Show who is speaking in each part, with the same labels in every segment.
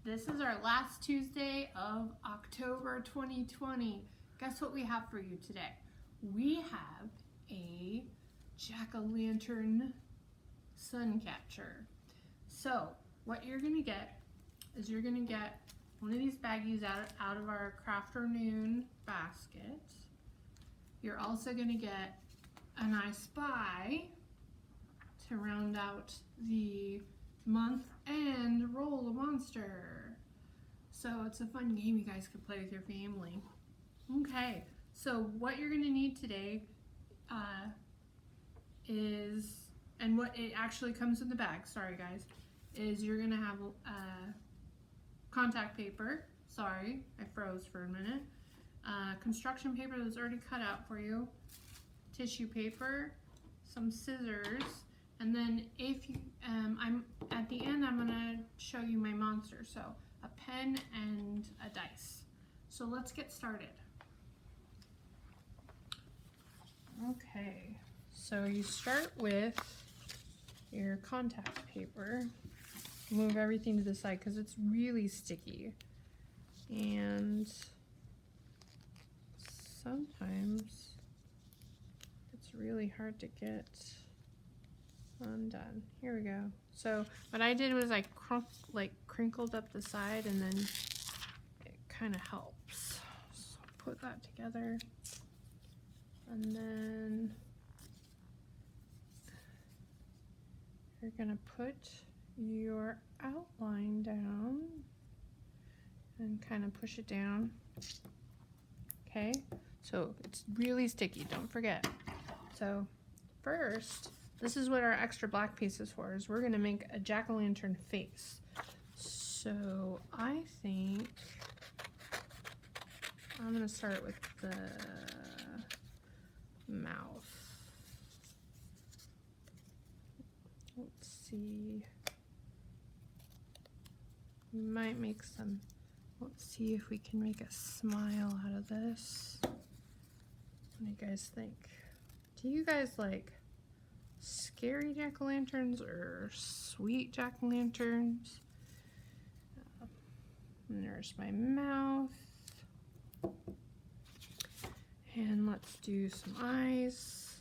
Speaker 1: This is our last Tuesday of October 2020. Guess what we have for you today? We have a jack-o'-lantern sun catcher. So what you're gonna get is you're gonna get one of these baggies out of our Crafternoon basket. You're also gonna get an I Spy to round out the month and roll a monster. So it's a fun game you guys can play with your family. Okay, so what you're gonna need today and what it actually comes in the bag, sorry guys, is you're gonna have contact paper, sorry, I froze for a minute, construction paper that's already cut out for you, tissue paper, some scissors, and then if you, at the end I'm gonna show you my monster, so a pen and a dice. So let's get started. Okay, so you start with your contact paper. Move everything to the side because it's really sticky, and sometimes it's really hard to get undone. Here we go. So what I did was I crinkled up the side, and then it kind of helps. So put that together, and then you're gonna put your outline down and kind of push it down. Okay, so it's really sticky, don't forget. So first, this is what our extra black piece is for, is we're gonna make a jack-o'-lantern face. So I think I'm gonna start with the mouth. Let's see. We might make some, let's see if we can make a smile out of this. What do you guys think? Do you guys like scary jack-o'-lanterns or sweet jack-o'-lanterns? And there's my mouth. And let's do some eyes.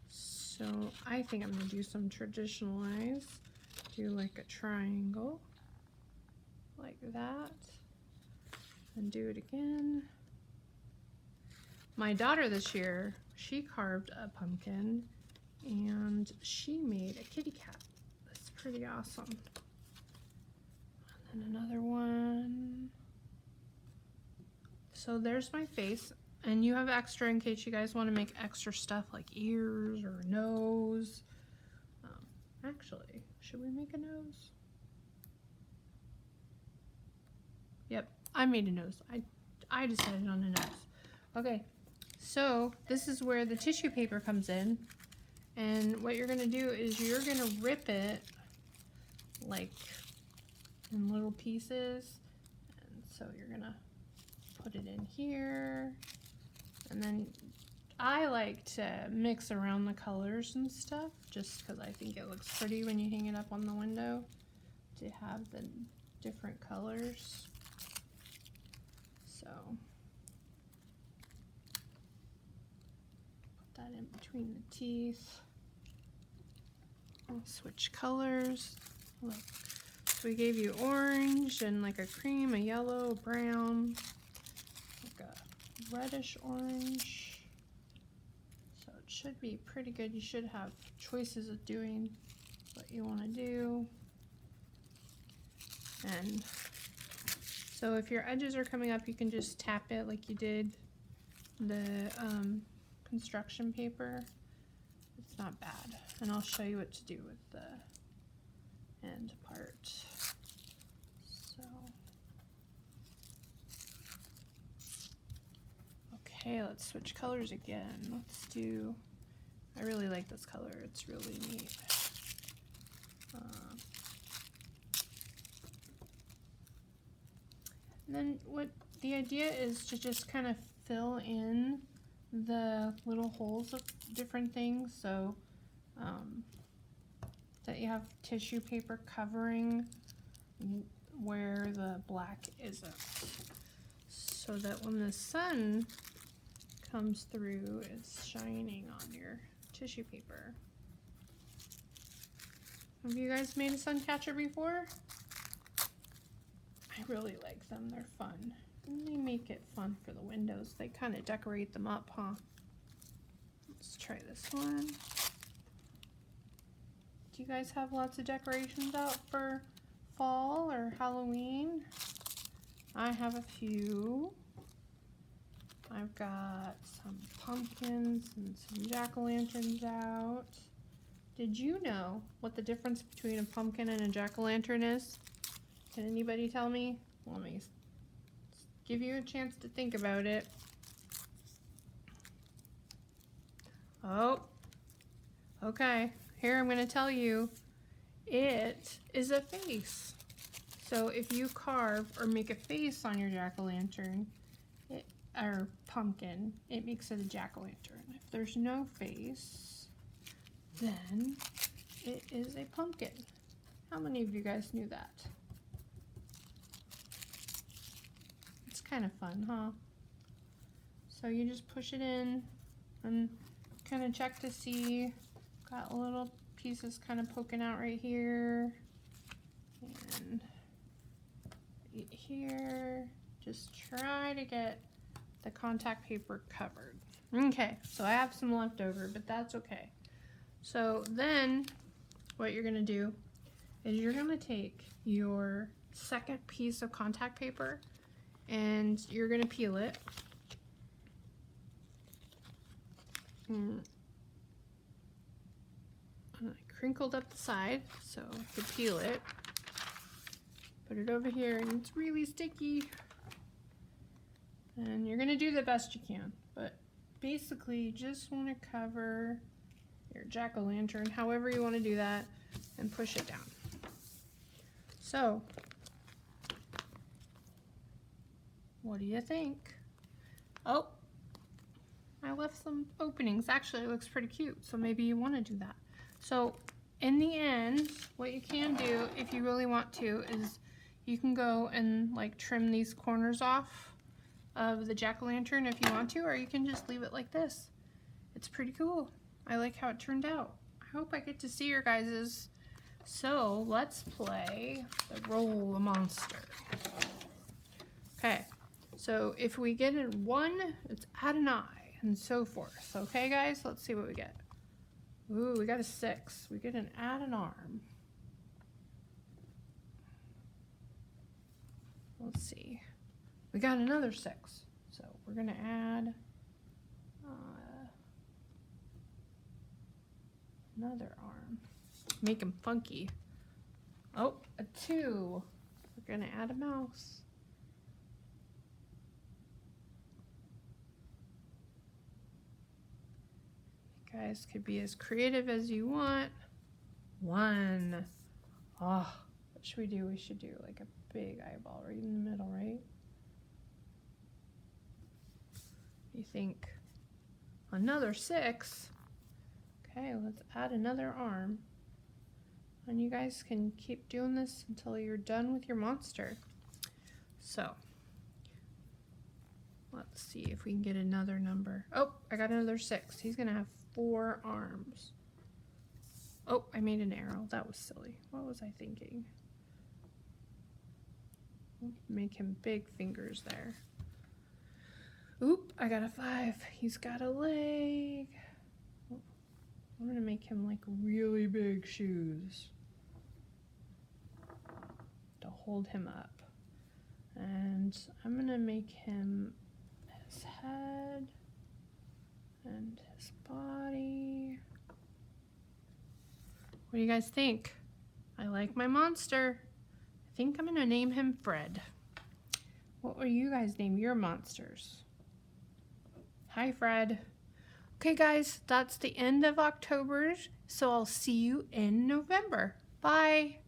Speaker 1: So I think I'm gonna do some traditional eyes. Do like a triangle, like that, and do it again. My daughter this year, she carved a pumpkin and she made a kitty cat. That's pretty awesome. And then another one. So there's my face, and you have extra in case you guys want to make extra stuff like ears or nose. Actually, should we make a nose? Yep, I made a nose. I decided on a nose. Okay, so this is where the tissue paper comes in. And what you're gonna do is you're gonna rip it like in little pieces. And so you're gonna put it in here. And then I like to mix around the colors and stuff just because I think it looks pretty when you hang it up on the window to have the different colors. So put that in between the teeth. I'll switch colors. Look, so we gave you orange and like a cream, a yellow, a brown, like a reddish orange. So it should be pretty good. You should have choices of doing what you want to do. And so if your edges are coming up, you can just tap it like you did the construction paper. It's not bad. And I'll show you what to do with the end part. So, okay, let's switch colors again. Let's do, I really like this color. It's really neat. And then what the idea is to just kind of fill in the little holes of different things, so that you have tissue paper covering where the black isn't, so that when the sun comes through, it's shining on your tissue paper. Have you guys made a sun catcher before? I really like them. They're fun. And they make it fun for the windows. They kind of decorate them up, huh? Let's try this one. Do you guys have lots of decorations out for fall or Halloween? I have a few. I've got some pumpkins and some jack-o'-lanterns out. Did you know what the difference between a pumpkin and a jack-o'-lantern is? Can anybody tell me? Let me give you a chance to think about it. Oh, okay. Here I'm going to tell you. It is a face. So if you carve or make a face on your jack-o'-lantern or pumpkin, it makes it a jack-o'-lantern. If there's no face, then it is a pumpkin. How many of you guys knew that? It's kind of fun, huh? So you just push it in and kind of check to see. Got little pieces kind of poking out right here and right here. Just try to get the contact paper covered. Okay, so I have some left over, but that's okay. So then what you're gonna do is you're gonna take your second piece of contact paper and you're gonna peel it. I crinkled up the side so I could peel it. Put it over here, and it's really sticky. And you're gonna do the best you can, but basically you just want to cover your jack-o'-lantern however you want to do that and push it down. So what do you think? Oh, I left some openings. Actually, it looks pretty cute, so maybe you want to do that. So in the end, what you can do if you really want to is you can go and like trim these corners off of the jack-o'-lantern if you want to, or you can just leave it like this. It's pretty cool. I like how it turned out. I hope I get to see your guys's. So let's play the Roll a Monster. Okay, so if we get a 1, it's add an eye and so forth. Okay guys, let's see what we get. Ooh, we got a 6. We get an add an arm. Let's see. We got another 6. So we're gonna add another arm. Make them funky. Oh, a 2. We're gonna add a mouse. You guys could be as creative as you want. 1. Oh, what should we do? We should do like a big eyeball right in the middle, right? You think another 6. Okay, let's add another arm. And you guys can keep doing this until you're done with your monster. So let's see if we can get another number. Oh, I got another 6. He's gonna have 4 arms. Oh, I made an arrow. That was silly. What was I thinking? Make him big fingers there. Oop, I got a 5. He's got a leg. I'm gonna make him like really big shoes to hold him up. And I'm gonna make him his head and his body. What do you guys think? I like my monster. I think I'm gonna name him Fred. What will you guys name your monsters? Hi, Fred. Okay, guys, that's the end of October, so I'll see you in November. Bye.